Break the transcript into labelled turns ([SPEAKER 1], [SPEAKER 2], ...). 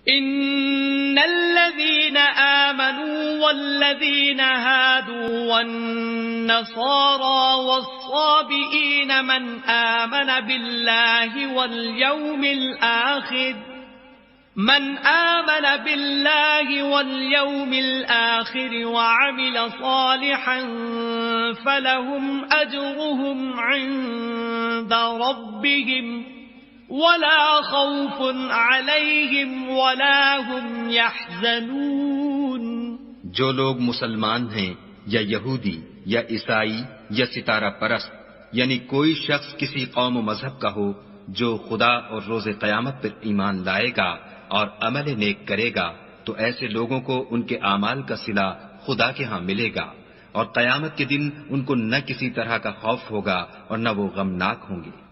[SPEAKER 1] إن الذين آمنوا والذين هادوا والنصارى والصابئين من آمن بالله واليوم الآخر وعمل صالحا فلهم أجرهم عند ربهم ولا خوف عليهم ولا هم يحزنون۔
[SPEAKER 2] جو لوگ مسلمان ہیں یا یہودی یا عیسائی یا ستارہ پرست، یعنی کوئی شخص کسی قوم و مذہب کا ہو، جو خدا اور روز قیامت پر ایمان لائے گا اور عمل نیک کرے گا، تو ایسے لوگوں کو ان کے اعمال کا صلہ خدا کے ہاں ملے گا، اور قیامت کے دن ان کو نہ کسی طرح کا خوف ہوگا اور نہ وہ غمناک ہوں گے۔